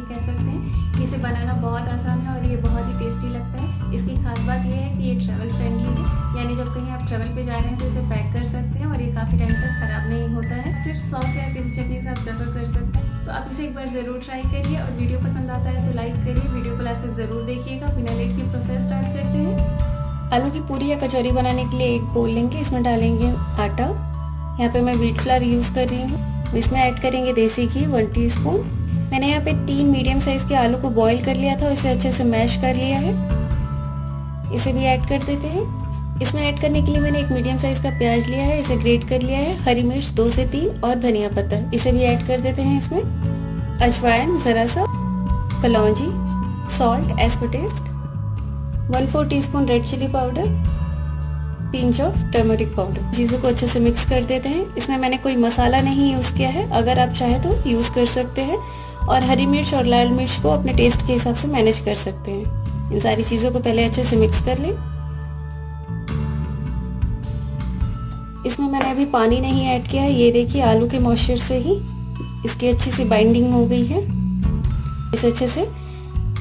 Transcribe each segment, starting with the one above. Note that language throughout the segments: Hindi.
कह सकते हैं। इसे बनाना बहुत आसान है और ये बहुत ही टेस्टी लगता है। इसकी खास बात यह है कि ये ट्रैवल फ्रेंडली है, यानी जब कहीं आप ट्रैवल पे जा रहे हैं तो इसे पैक कर सकते हैं और ये काफ़ी टाइम तक ख़राब नहीं होता है। सिर्फ सॉस या किसी चटनी के साथ प्रेफर कर सकते हैं। तो आप इसे एक बार ज़रूर ट्राई करिए और वीडियो पसंद आता है तो लाइक करिए। वीडियो को लास्ट तक ज़रूर देखिएगा। बिना लेट के प्रोसेस स्टार्ट करते हैं। आलू की पूरी या कचौरी बनाने के लिए एक बोल लेंगे, इसमें डालेंगे आटा। यहाँ पे मैं व्हीट फ्लावर यूज़ कर रही हूँ। इसमें ऐड करेंगे देसी घी 1 टीस्पून। मैंने यहाँ पे 3 मीडियम साइज़ के आलू को बॉईल कर लिया था, इसे अच्छे से मैश कर लिया है। इसे भी ऐड कर देते हैं। इसमें ऐड करने के लिए मैंने एक मीडियम साइज़ का प्याज लिया है, इसे ग्रेट कर लिया है। हरी मिर्च 2 से 3 और धनिया पत्ता, इसे भी ऐड कर देते हैं। इसमें अजवाइन ज़रा सा, कलौंजी, salt as per taste, 1/4 teaspoon red chilli powder, pinch of turmeric powder. चीज़ों को अच्छे से मिक्स कर देते हैं। इसमें मैंने कोई मसाला नहीं यूज़ किया है, अगर आप चाहे तो यूज़ कर सकते हैं। और हरी मिर्च और लाल मिर्च को अपने टेस्ट के हिसाब से मैनेज कर सकते हैं। इन सारी चीज़ों को पहले अच्छे से मिक्स कर लें। इसमें मैंने अभी पानी नहीं ऐड किया है। ये देखिए आलू के मॉइस्चर से ही इसकी अच्छी सी बाइंडिंग हो गई है। इसे अच्छे से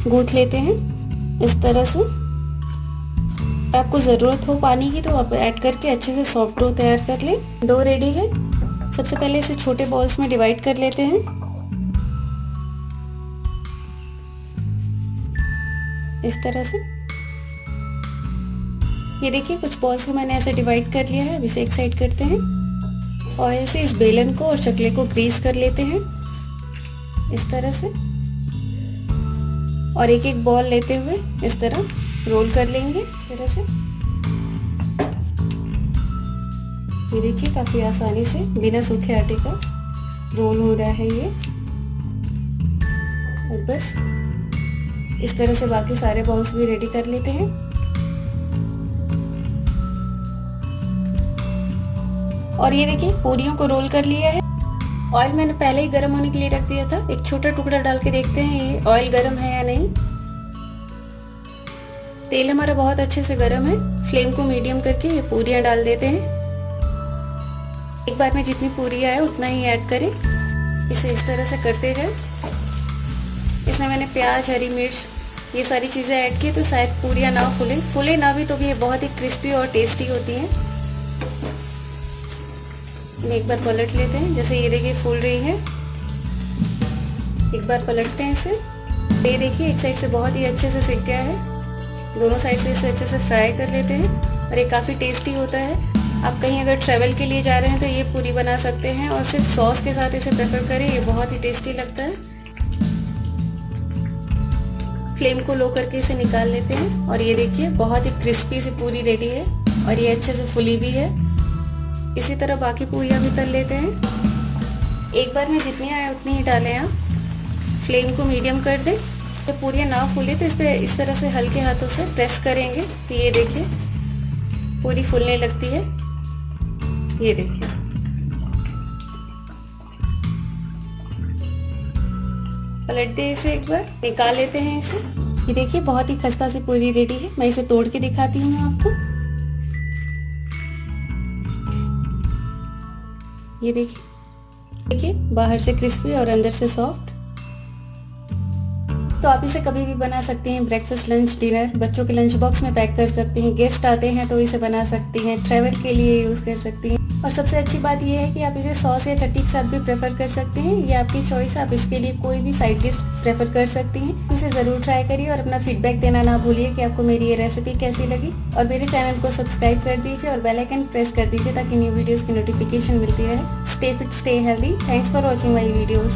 गूंथ लेते हैं इस तरह से। आपको ज़रूरत हो पानी की तो आप ऐड करके अच्छे से सॉफ्ट डो तैयार कर लें। डो रेडी है। सबसे पहले इसे छोटे बॉल्स में डिवाइड कर लेते हैं। इस तरह से ये देखिए कुछ बॉल्स को मैंने ऐसे डिवाइड कर लिया है। अब इसे एक साइड करते हैं। ऑयल से इस बेलन को और चकले को ग्रीस कर लेते हैं इस तरह से। और एक एक बॉल लेते हुए इस तरह रोल कर लेंगे इस तरह से। ये देखिए काफी आसानी से बिना सूखे आटे का रोल हो रहा है ये। और बस इस तरह से बाकी सारे बॉल्स भी रेडी कर लेते हैं। और ये देखिए पूरियों को रोल कर लिया है। ऑयल मैंने पहले ही गर्म होने के लिए रख दिया था। एक छोटा टुकड़ा डाल के देखते हैं ये ऑयल गर्म है या नहीं। तेल हमारा बहुत अच्छे से गर्म है। फ्लेम को मीडियम करके ये पूरियां डाल देते हैं। एक बार में जितनी पूरियां है उतना ही ऐड करें। इसे इस तरह से करते जाएं। इसमें मैंने प्याज, हरी मिर्च ये सारी चीज़ें ऐड की तो शायद पूरियां ना फूले ना भी तो भी ये बहुत ही क्रिस्पी और टेस्टी होती हैं। एक बार पलट लेते हैं। जैसे ये देखिए फूल रही है। एक बार पलटते हैं इसे। ये देखिए एक साइड से बहुत ही अच्छे से सिक गया है। दोनों साइड से इसे अच्छे से फ्राई कर लेते हैं और ये काफ़ी टेस्टी होता है। आप कहीं अगर ट्रैवल के लिए जा रहे हैं तो ये पूरी बना सकते हैं और सिर्फ सॉस के साथ इसे प्रेफर करें, ये बहुत ही टेस्टी लगता है। फ्लेम को लो करके इसे निकाल लेते हैं और ये देखिए बहुत ही क्रिस्पी सी पूरी रेडी है और ये अच्छे से फुली भी है। इसी तरह बाकी पूरियां भी तल लेते हैं। एक बार में जितनी आए उतनी ही डालें आप। फ्लेम को मीडियम कर दें। तो पूरियां ना फूले तो इस पे इस तरह से हल्के हाथों से प्रेस करेंगे तो ये देखिए पूरी फूलने लगती है। ये देखिए पलट दे इसे, एक बार निकाल लेते हैं इसे। ये देखिए बहुत ही खस्ता सी पूरी रेडी है। मैं इसे तोड़ के दिखाती हूँ आपको। ये देखिए बाहर से क्रिस्पी और अंदर से सॉफ्ट। तो आप इसे कभी भी बना सकते हैं। ब्रेकफास्ट, लंच, डिनर, बच्चों के लंच बॉक्स में पैक कर सकते हैं। गेस्ट आते हैं तो इसे बना सकती हैं। ट्रैवल के लिए यूज़ कर सकती हैं। और सबसे अच्छी बात यह है कि आप इसे सॉस या चटनी के साथ भी प्रेफर कर सकते हैं। ये आपकी चॉइस है। आप इसके लिए कोई भी साइड डिश प्रेफर कर सकती हैं। इसे ज़रूर ट्राई करिए और अपना फीडबैक देना ना भूलिए कि आपको मेरी ये रेसिपी कैसी लगी। और मेरे चैनल को सब्सक्राइब कर दीजिए और बेल आइकन प्रेस कर दीजिए ताकि न्यू वीडियोज़ की नोटिफिकेशन मिलती रहे। Stay fit, stay healthy. Thanks for watching my videos.